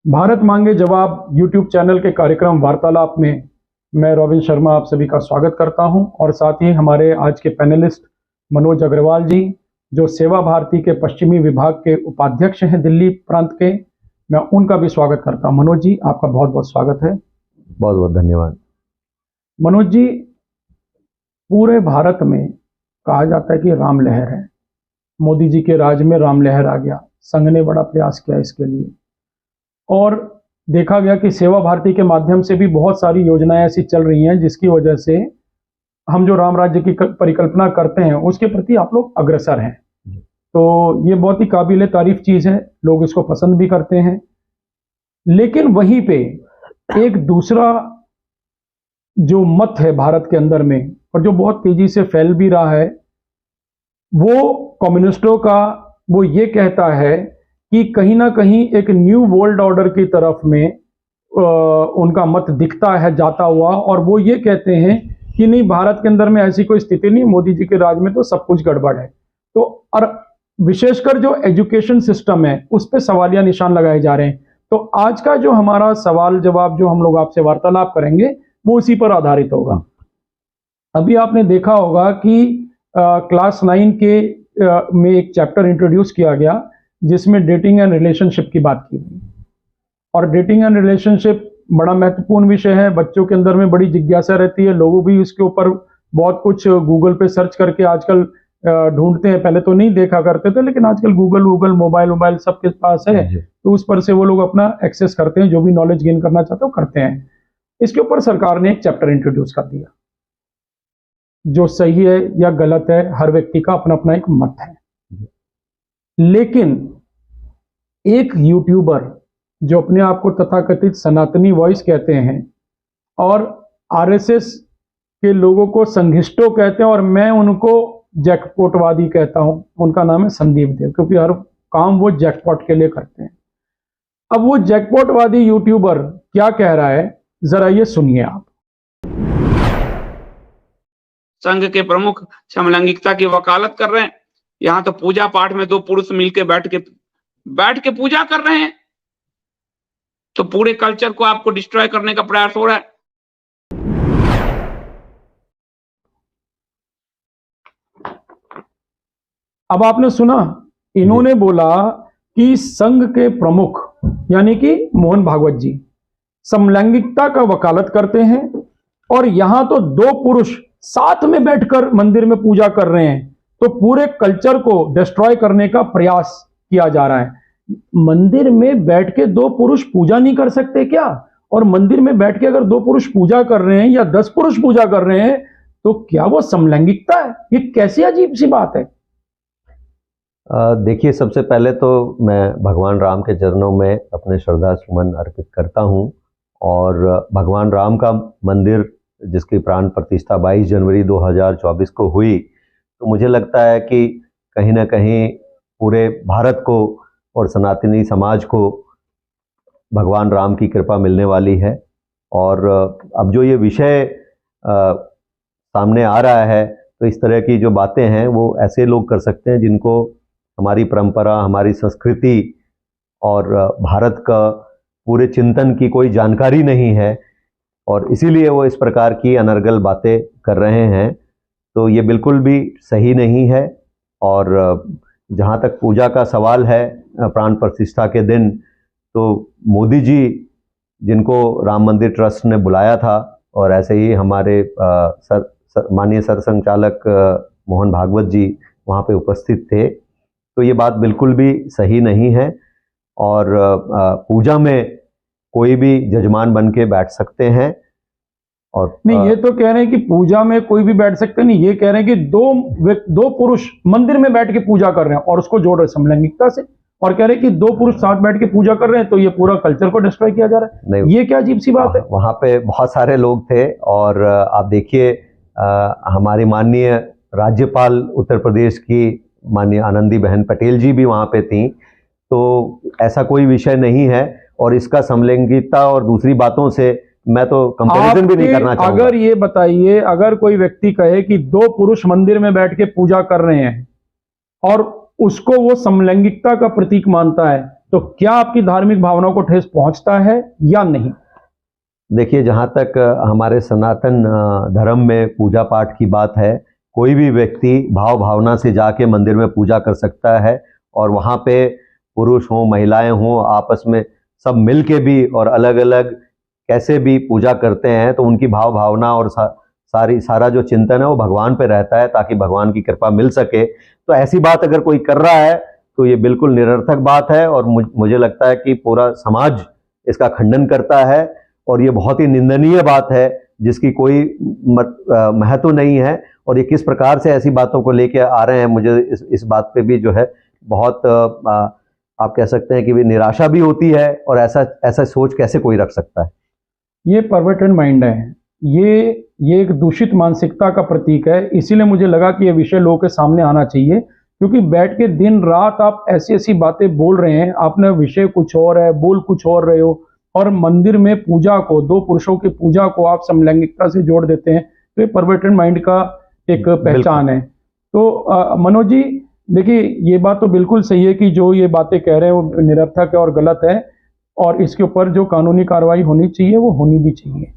भारत मांगे जवाब YouTube channel के कार्यक्रम वार्तालाप में मैं रॉबिन शर्मा आप सभी का स्वागत करता हूं और साथ ही हमारे आज के पैनलिस्ट मनोज अग्रवाल जी जो सेवा भारती के पश्चिमी विभाग के उपाध्यक्ष हैं दिल्ली प्रांत के, मैं उनका भी स्वागत करता हूं। मनोज जी आपका बहुत बहुत स्वागत है। बहुत बहुत धन्यवाद। मनोज जी, पूरे भारत में कहा जाता है कि राम लहर है, मोदी जी के राज में राम लहर आ गया, संघ ने बड़ा प्रयास किया इसके लिए और देखा गया कि सेवा भारती के माध्यम से भी बहुत सारी योजनाएं ऐसी चल रही हैं जिसकी वजह से हम जो राम राज्य की परिकल्पना करते हैं उसके प्रति आप लोग अग्रसर हैं। तो ये बहुत ही काबिल तारीफ चीज़ है, लोग इसको पसंद भी करते हैं। लेकिन वहीं पे एक दूसरा जो मत है भारत के अंदर में और जो बहुत तेजी से फैल भी रहा है वो कम्युनिस्टों का, वो ये कहता है कि कहीं ना कहीं एक न्यू वर्ल्ड ऑर्डर की तरफ में उनका मत दिखता है जाता हुआ, और वो ये कहते हैं कि नहीं, भारत के अंदर में ऐसी कोई स्थिति नहीं, मोदी जी के राज में तो सब कुछ गड़बड़ है। तो और विशेषकर जो एजुकेशन सिस्टम है उस पर सवालिया निशान लगाए जा रहे हैं। तो आज का जो हमारा सवाल जवाब जो हम लोग आपसे वार्तालाप करेंगे वो उसी पर आधारित होगा। अभी आपने देखा होगा कि क्लास 9 के में एक चैप्टर इंट्रोड्यूस किया गया जिसमें डेटिंग एंड रिलेशनशिप की बात की गई, और डेटिंग एंड रिलेशनशिप बड़ा महत्वपूर्ण विषय है। बच्चों के अंदर में बड़ी जिज्ञासा रहती है, लोगों भी इसके ऊपर बहुत कुछ गूगल पे सर्च करके आजकल ढूंढते हैं। पहले तो नहीं देखा करते थे, लेकिन आजकल गूगल मोबाइल सबके पास है, तो उस पर से वो लोग अपना एक्सेस करते हैं, जो भी नॉलेज गेन करना चाहते हो करते हैं। इसके ऊपर सरकार ने एक चैप्टर इंट्रोड्यूस कर दिया। जो सही है या गलत है, हर व्यक्ति का अपना अपना एक मत है। लेकिन एक यूट्यूबर जो अपने आप को तथाकथित सनातनी वॉइस कहते हैं और आरएसएस के लोगों को संघिष्टो कहते हैं और मैं उनको जैकपॉटवादी कहता हूं, उनका नाम है संदीप देव, क्योंकि हर काम वो जैकपॉट के लिए करते हैं। अब वो जैकपॉटवादी यूट्यूबर क्या कह रहा है, जरा ये सुनिए आप। संघ के प्रमुख समलैंगिकता की वकालत कर रहे हैं, यहाँ तो पूजा पाठ में दो पुरुष मिलकर बैठ के पूजा कर रहे हैं, तो पूरे कल्चर को आपको डिस्ट्रॉय करने का प्रयास हो रहा है। अब आपने सुना, इन्होंने बोला कि संघ के प्रमुख यानी कि मोहन भागवत जी समलैंगिकता का वकालत करते हैं और यहां तो दो पुरुष साथ में बैठकर मंदिर में पूजा कर रहे हैं, तो पूरे कल्चर को डिस्ट्रॉय करने का प्रयास किया जा रहा है। मंदिर में बैठ के दो पुरुष पूजा नहीं कर सकते क्या? और मंदिर में बैठ के अगर दो पुरुष पूजा कर रहे हैं या 10 पुरुष पूजा कर रहे हैं तो क्या वो समलैंगिकता है? ये कैसी अजीब सी बात है। देखिए, सबसे पहले तो मैं भगवान राम के चरणों में अपने श्रद्धा सुमन अर्पित करता हूं और भगवान राम का मंदिर जिसकी प्राण प्रतिष्ठा 22 जनवरी 2024 को हुई, तो मुझे लगता है कि कहीं ना कहीं पूरे भारत को और सनातनी समाज को भगवान राम की कृपा मिलने वाली है। और अब जो ये विषय सामने आ रहा है, तो इस तरह की जो बातें हैं वो ऐसे लोग कर सकते हैं जिनको हमारी परंपरा, हमारी संस्कृति और भारत का पूरे चिंतन की कोई जानकारी नहीं है, और इसीलिए वो इस प्रकार की अनर्गल बातें कर रहे हैं। तो ये बिल्कुल भी सही नहीं है। और जहाँ तक पूजा का सवाल है प्राण प्रतिष्ठा के दिन, तो मोदी जी जिनको राम मंदिर ट्रस्ट ने बुलाया था और ऐसे ही हमारे माननीय सरसंघचालक मोहन भागवत जी वहाँ पे उपस्थित थे, तो ये बात बिल्कुल भी सही नहीं है। और पूजा में कोई भी जजमान बन के बैठ सकते हैं। और नहीं, ये तो कह रहे हैं कि पूजा में कोई भी बैठ सकते नहीं, ये कह रहे हैं कि दो पुरुष मंदिर में बैठ के पूजा कर रहे हैं और उसको जोड़ रहे समलैंगिकता से, और कह रहे हैं कि दो पुरुष साथ बैठ के पूजा कर रहे हैं तो ये पूरा कल्चर को डिस्ट्रॉय किया जा रहा है। नहीं, ये क्या अजीब सी बात है। वहां पे बहुत सारे लोग थे और आप देखिए हमारी माननीय राज्यपाल उत्तर प्रदेश की माननीय आनंदी बहन पटेल जी भी वहां पे थी। तो ऐसा कोई विषय नहीं है और इसका समलैंगिकता और दूसरी बातों से मैं तो कंपैरिजन भी नहीं करना चाहूंगा। अगर ये बताइए, अगर कोई व्यक्ति कहे कि दो पुरुष मंदिर में बैठ के पूजा कर रहे हैं और उसको वो समलैंगिकता का प्रतीक मानता है, तो क्या आपकी धार्मिक भावनाओं को ठेस पहुंचता है या नहीं? देखिए, जहाँ तक हमारे सनातन धर्म में पूजा पाठ की बात है, कोई भी व्यक्ति भाव भावना से जाके मंदिर में पूजा कर सकता है और वहाँ पे पुरुष हों महिलाएं हों आपस में सब मिल के भी और अलग अलग कैसे भी पूजा करते हैं, तो उनकी भाव भावना और सारा जो चिंतन है वो भगवान पे रहता है ताकि भगवान की कृपा मिल सके। तो ऐसी बात अगर कोई कर रहा है तो ये बिल्कुल निरर्थक बात है और मुझे लगता है कि पूरा समाज इसका खंडन करता है और ये बहुत ही निंदनीय बात है जिसकी कोई महत्व नहीं है। और ये किस प्रकार से ऐसी बातों को लेके आ रहे हैं, मुझे इस बात पे भी जो है बहुत आप कह सकते हैं कि भी निराशा भी होती है और ऐसा सोच कैसे कोई रख सकता है। ये परवर्टेड माइंड है, ये एक दूषित मानसिकता का प्रतीक है। इसीलिए मुझे लगा कि ये विषय लोगों के सामने आना चाहिए, क्योंकि बैठ के दिन रात आप ऐसी ऐसी बातें बोल रहे हैं, आपने विषय कुछ और है, बोल कुछ और रहे हो, और मंदिर में पूजा को, दो पुरुषों की पूजा को आप समलैंगिकता से जोड़ देते हैं। तो ये परवर्टेड माइंड का एक पहचान है। तो मनोज जी देखिए, ये बात तो बिल्कुल सही है कि जो ये बातें कह रहे हैं वो निरर्थक है और गलत है, और इसके ऊपर जो कानूनी कार्रवाई होनी चाहिए वो होनी भी चाहिए।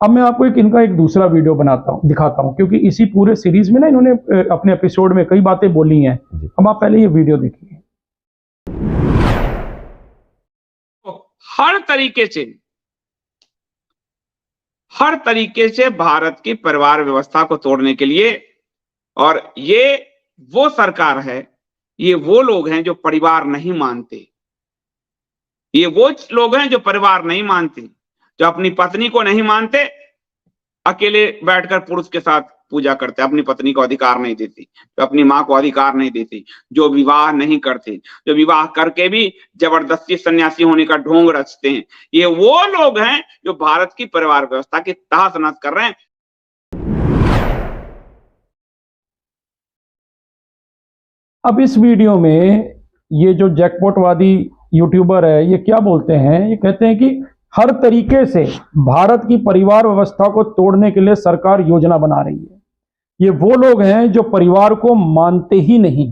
अब मैं आपको इनका एक दूसरा वीडियो दिखाता हूं, क्योंकि इसी पूरे सीरीज में ना इन्होंने अपने एपिसोड में कई बातें बोली हैं। अब आप पहले ये वीडियो देखिए। हर तरीके से भारत की परिवार व्यवस्था को तोड़ने के लिए, और ये वो सरकार है, ये वो लोग हैं जो परिवार नहीं मानते, ये वो लोग हैं जो परिवार नहीं मानते, जो अपनी पत्नी को नहीं मानते, अकेले बैठकर पुरुष के साथ पूजा करते, अपनी पत्नी को अधिकार नहीं देती, जो अपनी माँ को अधिकार नहीं देती, जो विवाह नहीं करते, जो विवाह करके भी जबरदस्ती सन्यासी होने का ढोंग रचते हैं, ये वो लोग हैं जो भारत की परिवार व्यवस्था की तहस नहस कर रहे हैं। अब इस वीडियो में ये जो जैकपॉटवादी यूट्यूबर है, ये क्या बोलते हैं? ये कहते हैं कि हर तरीके से भारत की परिवार व्यवस्था को तोड़ने के लिए सरकार योजना बना रही है। ये वो लोग हैं जो परिवार को मानते ही नहीं।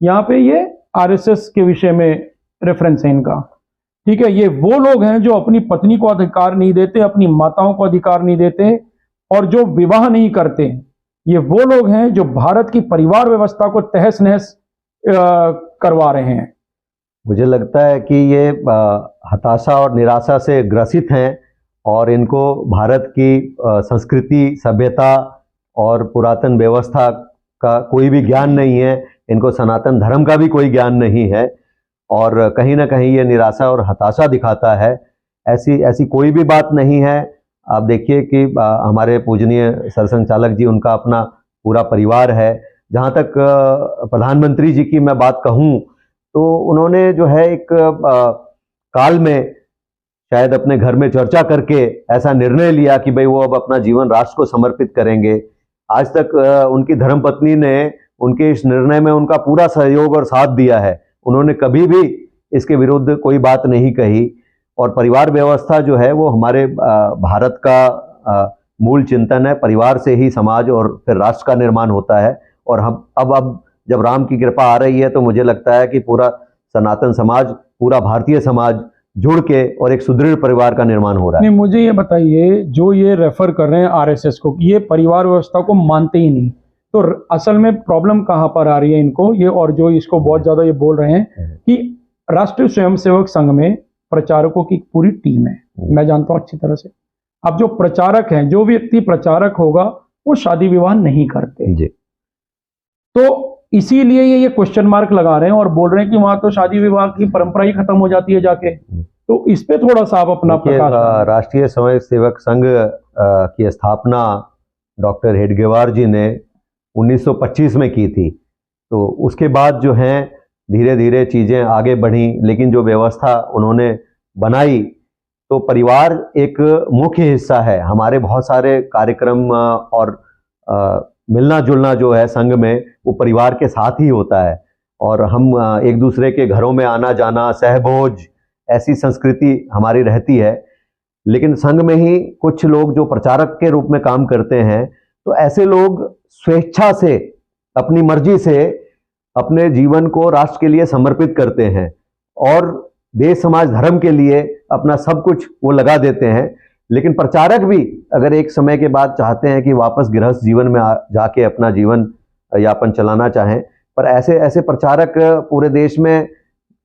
यहाँ पे ये आरएसएस के विषय में रेफरेंस है इनका, ठीक है। ये वो लोग हैं जो अपनी पत्नी को अधिकार नहीं देते, अपनी माताओं को अधिकार नहीं देते, और जो विवाह नहीं करते। ये वो लोग हैं जो भारत की परिवार व्यवस्था को तहस नहस करवा रहे हैं। मुझे लगता है कि ये हताशा और निराशा से ग्रसित हैं और इनको भारत की संस्कृति, सभ्यता और पुरातन व्यवस्था का कोई भी ज्ञान नहीं है। इनको सनातन धर्म का भी कोई ज्ञान नहीं है और कहीं ना कहीं ये निराशा और हताशा दिखाता है। ऐसी कोई भी बात नहीं है। आप देखिए कि हमारे पूजनीय सरसंघचालक जी, उनका अपना पूरा परिवार है। जहाँ तक प्रधानमंत्री जी की मैं बात कहूँ तो उन्होंने जो है एक काल में शायद अपने घर में चर्चा करके ऐसा निर्णय लिया कि भाई वो अब अपना जीवन राष्ट्र को समर्पित करेंगे। आज तक उनकी धर्मपत्नी ने उनके इस निर्णय में उनका पूरा सहयोग और साथ दिया है। उन्होंने कभी भी इसके विरुद्ध कोई बात नहीं कही। और परिवार व्यवस्था जो है वो हमारे भारत का मूल चिंतन है। परिवार से ही समाज और फिर राष्ट्र का निर्माण होता है। और हम अब जब राम की कृपा आ रही है तो मुझे लगता है कि पूरा सनातन समाज, पूरा भारतीय समाज जुड़ के और एक सुदृढ़ परिवार का निर्माण हो रहा है। नहीं, मुझे ये बताइए, जो ये रेफर कर रहे हैं आरएसएस को, ये परिवार व्यवस्था को मानते ही नहीं, तो असल में प्रॉब्लम कहाँ पर आ रही है इनको? ये और जो इसको बहुत ज्यादा ये बोल रहे हैं कि राष्ट्रीय स्वयंसेवक संघ में प्रचारकों की पूरी टीम है। मैं जानता हूँ अच्छी तरह से। अब जो प्रचारक हैं, जो व्यक्ति प्रचारक होगा वो शादी विवाह नहीं करते जी। तो इसीलिए ये क्वेश्चन मार्क लगा रहे हैं और बोल रहे हैं कि वहां तो शादी विवाह की परंपरा ही खत्म हो जाती है जाके। तो इस पे थोड़ा सा आप अपना प्रकाश। राष्ट्रीय स्वयंसेवक संघ की स्थापना डॉक्टर हेडगेवार जी ने 1925 में की थी। तो उसके बाद जो है धीरे धीरे चीजें आगे बढ़ी, लेकिन जो व्यवस्था उन्होंने बनाई, तो परिवार एक मुख्य हिस्सा है। हमारे बहुत सारे कार्यक्रम और मिलना जुलना जो है संघ में वो परिवार के साथ ही होता है। और हम एक दूसरे के घरों में आना जाना, सहभोज, ऐसी संस्कृति हमारी रहती है। लेकिन संघ में ही कुछ लोग जो प्रचारक के रूप में काम करते हैं, तो ऐसे लोग स्वेच्छा से, अपनी मर्जी से अपने जीवन को राष्ट्र के लिए समर्पित करते हैं और देश समाज धर्म के लिए अपना सब कुछ वो लगा देते हैं। लेकिन प्रचारक भी अगर एक समय के बाद चाहते हैं कि वापस गृहस्थ जीवन में जाके अपना जीवन यापन चलाना चाहें, पर ऐसे ऐसे प्रचारक पूरे देश में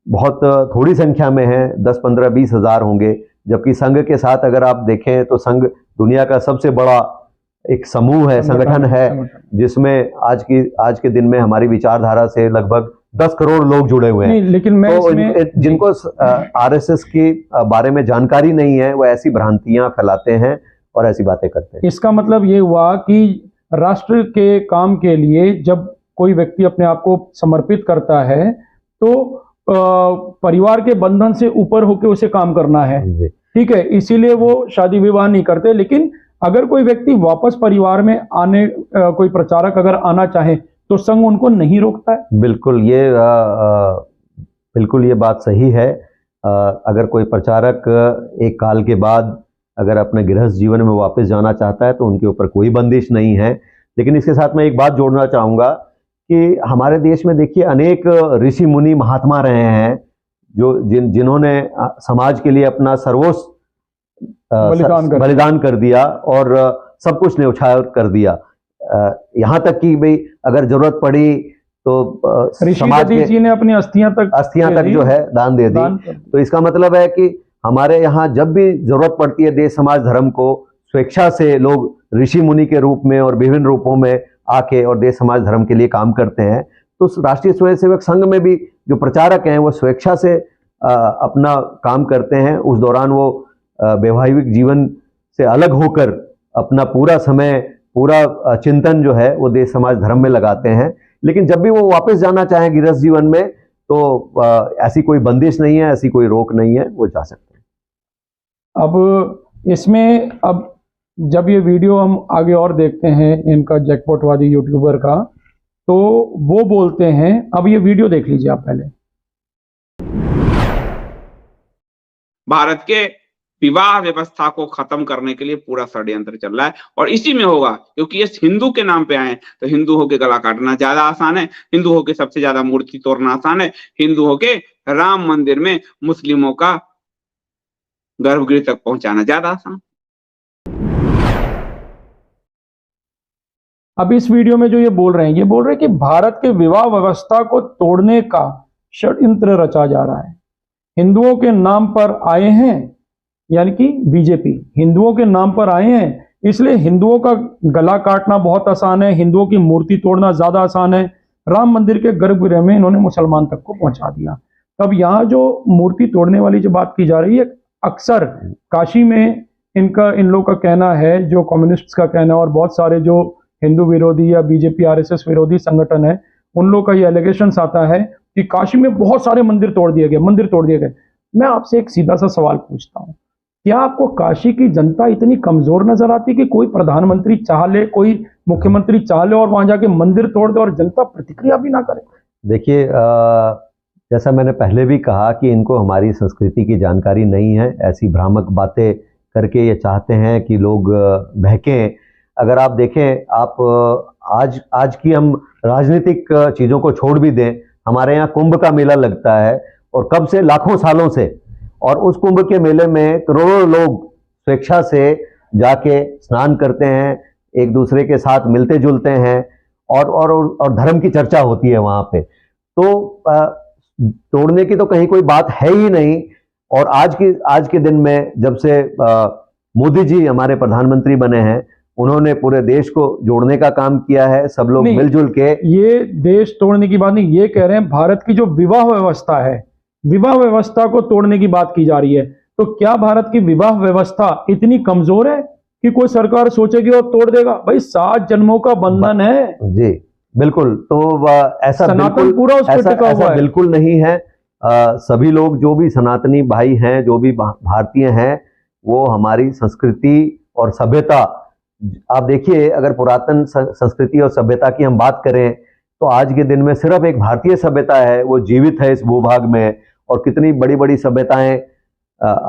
बहुत थोड़ी संख्या में हैं, 10, 15, 20 हज़ार होंगे। जबकि संघ के साथ अगर आप देखें तो संघ दुनिया का सबसे बड़ा एक समूह है, संगठन है, जिसमें आज के दिन में हमारी विचारधारा से लगभग 10 करोड़ लोग जुड़े हुए हैं। लेकिन मैं तो जिनको आरएसएस के बारे में जानकारी नहीं है, वो ऐसी भ्रांतियां फैलाते हैं और ऐसी बातें करते हैं। इसका मतलब ये हुआ कि राष्ट्र के काम के लिए जब कोई व्यक्ति अपने आप को समर्पित करता है तो परिवार के बंधन से ऊपर होकर उसे काम करना है, ठीक है, इसीलिए वो शादी विवाह नहीं करते। लेकिन अगर कोई व्यक्ति वापस परिवार में आने, कोई प्रचारक अगर आना चाहे तो संघ उनको नहीं रोकता है। बिल्कुल ये बात सही है। अगर कोई प्रचारक एक काल के बाद अगर अपने गृहस्थ जीवन में वापस जाना चाहता है तो उनके ऊपर कोई बंदिश नहीं है। लेकिन इसके साथ मैं एक बात जोड़ना चाहूँगा कि हमारे देश में देखिए अनेक ऋषि मुनि महात्मा रहे हैं जो जिन्होंने समाज के लिए अपना सर्वोच्च बलिदान कर दिया और सब कुछ न्यौछावर कर दिया। यहाँ तक कि भाई अगर जरूरत पड़ी तो समाज जी ने अपनी अस्थियां तक जो है दान दे दी। तो इसका मतलब है कि हमारे यहाँ जब भी जरूरत पड़ती है देश समाज धर्म को, स्वेच्छा से लोग ऋषि मुनि के रूप में और विभिन्न रूपों में आके और देश समाज धर्म के लिए काम करते हैं। तो राष्ट्रीय स्वयंसेवक संघ में भी जो प्रचारक हैं वो स्वेच्छा से अपना काम करते हैं। उस दौरान वो वैवाहिक जीवन से अलग होकर अपना पूरा समय, पूरा चिंतन जो है वो देश समाज धर्म में लगाते हैं। लेकिन जब भी वो वापस जाना चाहें गृहस्थ जीवन में तो ऐसी कोई बंदिश नहीं है, ऐसी कोई रोक नहीं है, वो जा सकते हैं। अब इसमें अब जब ये वीडियो हम आगे और देखते हैं इनका जैकपॉटवादी यूट्यूबर का, तो वो बोलते हैं, अब ये वीडियो देख लीजिए आप पहले। भारत के विवाह व्यवस्था को खत्म करने के लिए पूरा षड्यंत्र चल रहा है और इसी में होगा, क्योंकि ये हिंदू के नाम पे आए तो हिंदू होके गला काटना ज्यादा आसान है, हिंदू होके सबसे ज्यादा मूर्ति तोड़ना आसान है, हिंदू होके राम मंदिर में मुस्लिमों का गर्भगृह तक पहुंचाना ज्यादा आसान। अब इस वीडियो में जो ये बोल रहे हैं कि भारत के विवाह व्यवस्था को तोड़ने का षड्यंत्र रचा जा रहा है। हिंदुओं के नाम पर आए हैं, यानी कि बीजेपी हिंदुओं के नाम पर आए हैं, इसलिए हिंदुओं का गला काटना बहुत आसान है, हिंदुओं की मूर्ति तोड़ना ज्यादा आसान है। राम मंदिर के गर्भगृह में इन्होंने मुसलमान तक को पहुंचा दिया। तब यहाँ जो मूर्ति तोड़ने वाली जो बात की जा रही है, अक्सर काशी में इन लोग का कहना है, जो कम्युनिस्ट का कहना है और बहुत सारे जो हिंदू विरोधी या बीजेपी आरएसएस विरोधी संगठन है, उन लोग का ये एलिगेशंस आता है कि काशी में बहुत सारे मंदिर तोड़ दिए गए। मैं आपसे एक सीधा सा सवाल पूछता हूँ, क्या आपको काशी की जनता इतनी कमजोर नजर आती कि कोई प्रधानमंत्री चाह ले, कोई मुख्यमंत्री चाह ले और वहां जाके मंदिर तोड़ दे और जनता प्रतिक्रिया भी ना करे? देखिए, जैसा मैंने पहले भी कहा कि इनको हमारी संस्कृति की जानकारी नहीं है, ऐसी भ्रामक बातें करके ये चाहते हैं कि लोग बहकें। अगर आप देखें, आप आज की हम राजनीतिक चीज़ों को छोड़ भी दें, हमारे यहाँ कुंभ का मेला लगता है और कब से, लाखों सालों से, और उस कुंभ के मेले में करोड़ों लोग स्वेच्छा से जाके स्नान करते हैं, एक दूसरे के साथ मिलते जुलते हैं और धर्म की चर्चा होती है वहाँ पे। तो तोड़ने की तो कहीं कोई बात है ही नहीं। और आज के दिन में जब से मोदी जी हमारे प्रधानमंत्री बने हैं, उन्होंने पूरे देश को जोड़ने का काम किया है, सब लोग मिलजुल के। ये देश तोड़ने की बात नहीं, ये कह रहे हैं भारत की जो विवाह व्यवस्था है, विवाह व्यवस्था को तोड़ने की बात की जा रही है। तो क्या भारत की विवाह व्यवस्था इतनी कमजोर है कि कोई सरकार सोचेगी और तोड़ देगा? भाई 7 जन्मों का बंधन है जी, बिल्कुल। तो ऐसा सनातन पूरा उस पर टिका हुआ है। बिल्कुल नहीं है। सभी लोग जो भी सनातनी भाई हैं, जो भी भारतीय हैं, वो हमारी संस्कृति और सभ्यता, आप देखिए, अगर पुरातन संस्कृति और सभ्यता की हम बात करें तो आज के दिन में सिर्फ एक भारतीय सभ्यता है, वो जीवित है इस भूभाग में। और कितनी बड़ी बड़ी सभ्यताएं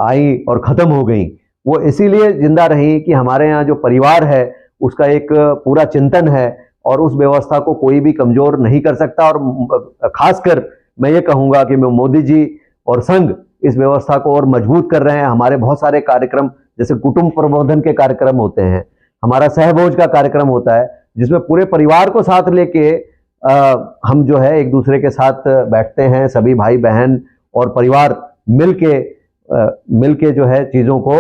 आई और खत्म हो गई। वो इसीलिए जिंदा रही कि हमारे यहाँ जो परिवार है उसका एक पूरा चिंतन है और उस व्यवस्था को कोई भी कमजोर नहीं कर सकता। और खासकर मैं ये कहूँगा कि मोदी जी और संघ इस व्यवस्था को और मजबूत कर रहे हैं। हमारे बहुत सारे कार्यक्रम, जैसे कुटुंब प्रबोधन के कार्यक्रम होते हैं, हमारा सहभोज का कार्यक्रम होता है, जिसमें पूरे परिवार को साथ लेके हम जो है एक दूसरे के साथ बैठते हैं, सभी भाई बहन और परिवार मिलके जो है चीजों को,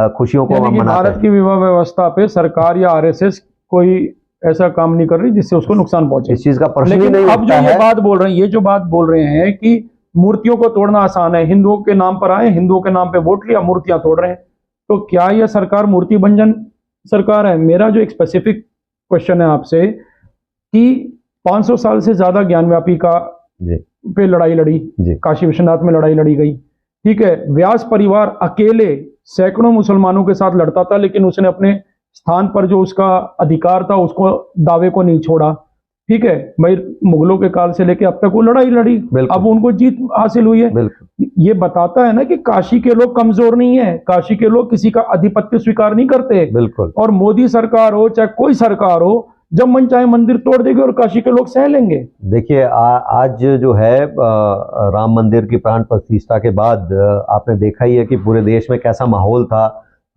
खुशियों को हम मनाते हैं। भारत की विवाह व्यवस्था पे सरकार या आरएसएस कोई ऐसा काम नहीं कर रही जिससे उसको नुकसान पहुंचे, इस चीज का प्रश्न ही नहीं अब जो ये बात बोल रहे हैं, ये जो बात बोल रहे हैं कि मूर्तियों को तोड़ना आसान है, हिंदुओं के नाम पर आए, हिंदुओं के नाम पे वोट लिया, मूर्तियां तोड़ रहे हैं, तो क्या यह सरकार मूर्ति भंजन सरकार है? मेरा जो एक स्पेसिफिक क्वेश्चन है आपसे कि 500 साल से ज्यादा ज्ञानव्यापी का पे लड़ाई लड़ी, काशी विश्वनाथ में लड़ाई लड़ी गई, ठीक है, व्यास परिवार अकेले सैकड़ों मुसलमानों के साथ लड़ता था, लेकिन उसने अपने स्थान पर जो उसका अधिकार था उसको दावे को नहीं छोड़ा, ठीक है भाई, मुगलों के काल से लेके अब तक वो लड़ाई लड़ी, अब उनको जीत हासिल हुई है। ये बताता है ना कि काशी के लोग कमजोर नहीं है, काशी के लोग किसी का आधिपत्य स्वीकार नहीं करते। बिल्कुल। और मोदी सरकार हो चाहे कोई सरकार हो, जब मन चाहे मंदिर तोड़ देगी और काशी के लोग सह लेंगे। देखिए आज जो है राम मंदिर की प्राण प्रतिष्ठा के बाद आपने देखा ही है कि पूरे देश में कैसा माहौल था।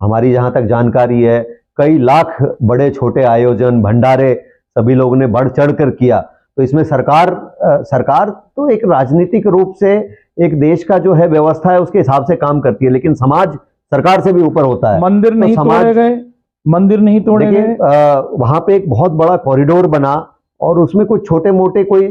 हमारी जहां तक जानकारी है, कई लाख बड़े छोटे आयोजन, भंडारे सभी लोगों ने बढ़ चढ़ कर किया। तो इसमें सरकार तो एक राजनीतिक रूप से एक देश का जो है व्यवस्था है उसके हिसाब से काम करती है, लेकिन समाज सरकार से भी ऊपर होता है। मंदिर नहीं तोड़े गए, मंदिर नहीं तोड़े गए, वहां पे एक बहुत बड़ा कॉरिडोर बना और उसमें कुछ छोटे मोटे कोई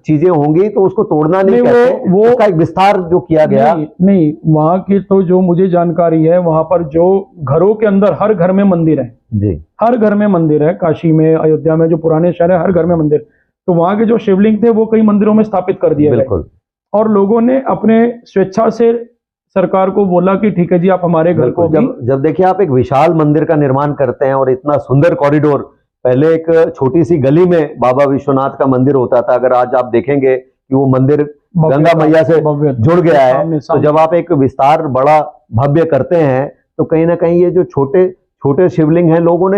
चीजें होंगी तो उसको तोड़ना नहीं कहते, वो उसका एक विस्तार जो किया गया। नहीं, वहां की तो जो मुझे जानकारी है, वहां पर जो घरों के अंदर हर घर में मंदिर है जी, हर घर में मंदिर है, काशी में, अयोध्या में, जो पुराने शहर है हर घर में मंदिर, तो वहां के जो शिवलिंग थे वो कई मंदिरों में स्थापित कर दिए गए और लोगों ने अपने स्वेच्छा से सरकार को बोला कि ठीक है जी, आप हमारे घर को जब देखिए आप एक विशाल मंदिर का निर्माण करते हैं और इतना सुंदर कॉरिडोर, पहले एक छोटी सी गली में बाबा विश्वनाथ का मंदिर होता था, अगर आज आप देखेंगे कि वो मंदिर गंगा मैया से जुड़ गया है, तो जब आप एक विस्तार बड़ा भव्य करते हैं तो कहीं ना कहीं ये जो छोटे छोटे शिवलिंग हैं, लोगों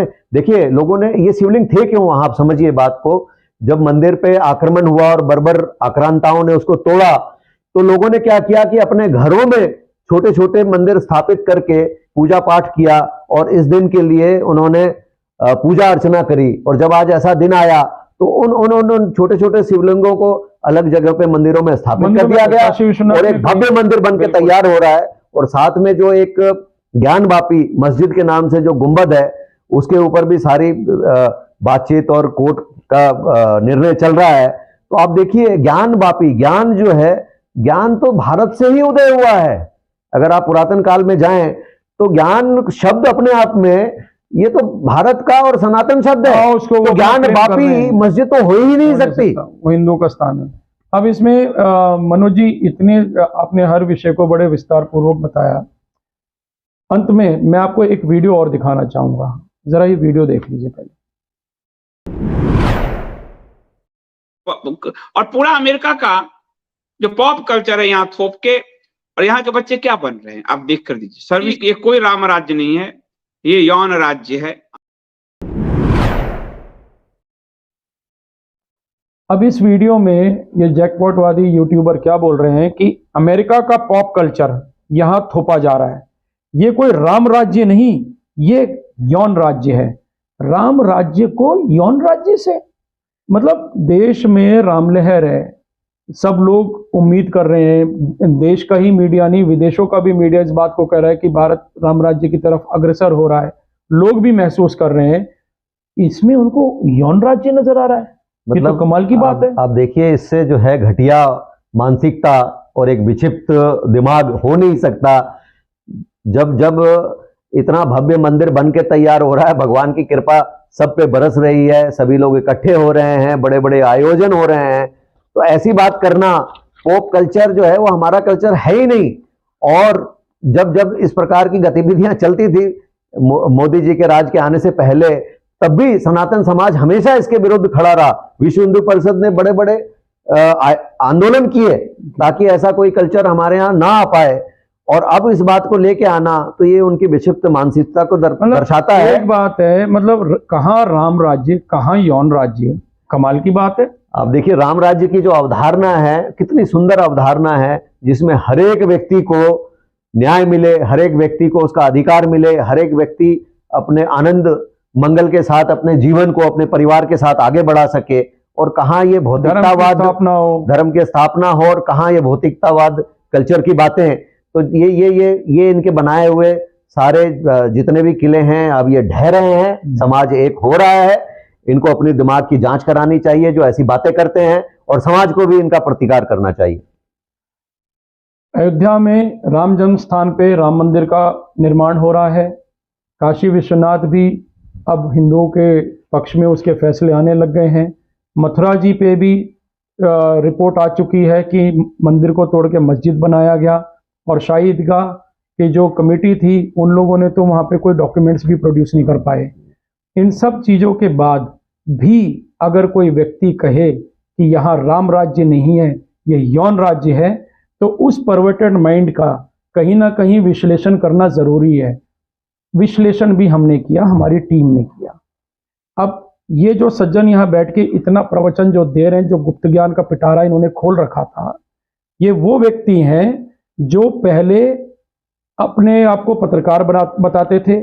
ने ये शिवलिंग थे क्यों वहां, आप समझिए बात को। जब मंदिर पे आक्रमण हुआ और बर्बर आक्रांताओं ने उसको तोड़ा तो लोगों ने क्या किया कि अपने घरों में छोटे छोटे मंदिर स्थापित करके पूजा पाठ किया और इस दिन के लिए उन्होंने पूजा अर्चना करी। और जब आज ऐसा दिन आया तो उन छोटे छोटे शिवलिंगों को अलग जगह पे मंदिरों में स्थापित कर दिया गया और एक भव्य मंदिर बनके तैयार हो रहा है। और साथ में जो एक ज्ञान वापी मस्जिद के नाम से जो गुंबद है, उसके ऊपर भी सारी बातचीत और कोर्ट का निर्णय चल रहा है। तो आप देखिए ज्ञान वापी, ज्ञान जो है, ज्ञान तो भारत से ही उदय हुआ है। अगर आप पुरातन काल में जाएं तो ज्ञान शब्द अपने आप में ये तो भारत का और सनातन शब्द है, उसको तो ज्ञान वापी मस्जिद तो हो ही नहीं सकती, वो हिंदू का स्थान है। अब इसमें मनोज जी, इतने आपने हर विषय को बड़े विस्तार पूर्वक बताया, अंत में मैं आपको एक वीडियो और दिखाना चाहूंगा, जरा ये वीडियो देख लीजिए पहले। और पूरा अमेरिका का जो पॉप कल्चर है यहाँ थोप के, और यहाँ के बच्चे क्या बन रहे हैं आप देख कर दीजिए। सर्विस, ये कोई राम राज्य नहीं है, ये यौन राज्य है। अब इस वीडियो में ये जैकपॉटवादी यूट्यूबर क्या बोल रहे हैं कि अमेरिका का पॉप कल्चर यहां थोपा जा रहा है, ये कोई राम राज्य नहीं, ये यौन राज्य है। राम राज्य को यौन राज्य से, मतलब देश में रामलहर है, सब लोग उम्मीद कर रहे हैं, देश का ही मीडिया नहीं विदेशों का भी मीडिया इस बात को कह रहा है कि भारत राम राज्य की तरफ अग्रसर हो रहा है, लोग भी महसूस कर रहे हैं, इसमें उनको यौन राज्य नजर आ रहा है। मतलब तो कमाल की बात है। आप देखिए, इससे जो है घटिया मानसिकता और एक विक्षिप्त दिमाग हो नहीं सकता। जब इतना भव्य मंदिर बन के तैयार हो रहा है, भगवान की कृपा सब पे बरस रही है, सभी लोग इकट्ठे हो रहे हैं, बड़े बड़े आयोजन हो रहे हैं, तो ऐसी बात करना, पॉप कल्चर जो है वो हमारा कल्चर है ही नहीं। और जब इस प्रकार की गतिविधियां चलती थी मोदी जी के राज के आने से पहले, तब भी सनातन समाज हमेशा इसके विरुद्ध खड़ा रहा। विश्व हिंदू परिषद ने बड़े बड़े आंदोलन किए ताकि ऐसा कोई कल्चर हमारे यहाँ ना आ पाए, और अब इस बात को लेके आना तो ये उनकी विक्षिप्त मानसिकता को दर्शाता है। एक बात है, मतलब कहाँ राम राज्य, कहाँ यौन राज्य, कमाल की बात है। आप देखिए राम राज्य की जो अवधारणा है कितनी सुंदर अवधारणा है, जिसमें हर एक व्यक्ति को न्याय मिले, हर एक व्यक्ति को उसका अधिकार मिले, हर एक व्यक्ति अपने आनंद मंगल के साथ अपने जीवन को अपने परिवार के साथ आगे बढ़ा सके। और कहाँ ये भौतिकतावाद धर्म की स्थापना हो और कहाँ ये भौतिकतावाद कल्चर की बातें। तो ये इनके बनाए हुए सारे जितने भी किले हैं अब ये ढह रहे हैं, समाज एक हो रहा है। इनको अपने दिमाग की जांच करानी चाहिए जो ऐसी बातें करते हैं, और समाज को भी इनका प्रतिकार करना चाहिए। अयोध्या में राम जन्म स्थान पे राम मंदिर का निर्माण हो रहा है। काशी विश्वनाथ भी अब हिंदुओं के पक्ष में उसके फैसले आने लग गए हैं। मथुरा जी पे भी रिपोर्ट आ चुकी है कि मंदिर को तोड़ के मस्जिद बनाया गया, और शाही ईदगाह की जो कमेटी थी उन लोगों ने तो वहाँ पे कोई डॉक्यूमेंट्स भी प्रोड्यूस नहीं कर पाए। इन सब चीज़ों के बाद भी अगर कोई व्यक्ति कहे कि यहाँ राम राज्य नहीं है, ये यौन राज्य है, तो उस परवर्टेड माइंड का कहीं ना कहीं विश्लेषण करना ज़रूरी है। विश्लेषण भी हमने किया, हमारी टीम ने किया। अब ये जो सज्जन यहाँ बैठ के इतना प्रवचन जो दे रहे हैं, जो गुप्त ज्ञान का पिटारा इन्होंने खोल रखा था, ये वो व्यक्ति हैं जो पहले अपने आप को पत्रकार बताते थे।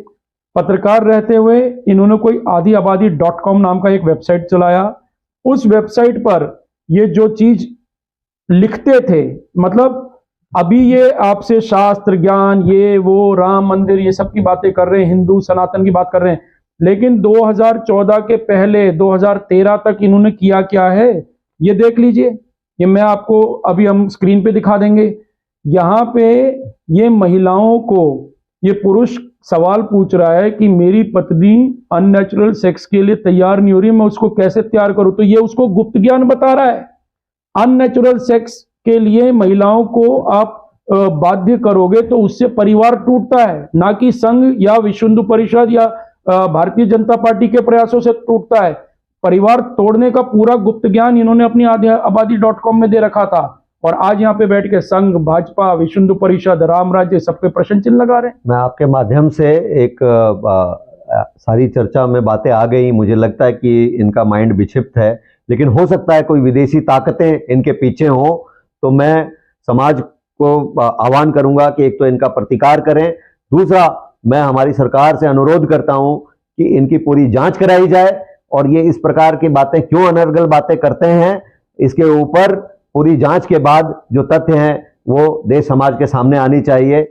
पत्रकार रहते हुए इन्होंने कोई आधी आबादी .com नाम का एक वेबसाइट चलाया। उस वेबसाइट पर ये जो चीज लिखते थे, मतलब अभी ये आपसे शास्त्र ज्ञान, ये वो राम मंदिर, ये सब की बातें कर रहे हैं, हिंदू सनातन की बात कर रहे हैं, लेकिन 2014 के पहले 2013 तक इन्होंने किया क्या है ये देख लीजिए। ये मैं आपको अभी हम स्क्रीन पे दिखा देंगे। यहाँ पे ये महिलाओं को, ये पुरुष सवाल पूछ रहा है कि मेरी पत्नी अननेचुरल सेक्स के लिए तैयार नहीं हो रही, मैं उसको कैसे तैयार करूं, तो ये उसको गुप्त ज्ञान बता रहा है। अननेचुरल सेक्स के लिए महिलाओं को आप बाध्य करोगे तो उससे परिवार टूटता है, ना कि संघ या विश्व हिंदू परिषद या भारतीय जनता पार्टी के प्रयासों से टूटता है। परिवार तोड़ने का पूरा गुप्त ज्ञान इन्होंने अपनी आबादी .com में दे रखा था, और आज यहाँ पे बैठ के संघ, भाजपा, विश्व हिंदू परिषद, राम राज्य, सब पे प्रश्न चिन्ह लगा रहे हैं। मैं आपके माध्यम से एक सारी चर्चा में बातें आ गई। मुझे लगता है कि इनका माइंड विक्षिप्त है, लेकिन हो सकता है कोई विदेशी ताकतें इनके पीछे हों। तो मैं समाज को आह्वान करूंगा कि एक तो इनका प्रतिकार करें, दूसरा मैं हमारी सरकार से अनुरोध करता हूं कि इनकी पूरी जांच कराई जाए, और ये इस प्रकार की बातें क्यों अनर्गल बातें करते हैं, इसके ऊपर पूरी जांच के बाद जो तथ्य हैं वो देश समाज के सामने आनी चाहिए।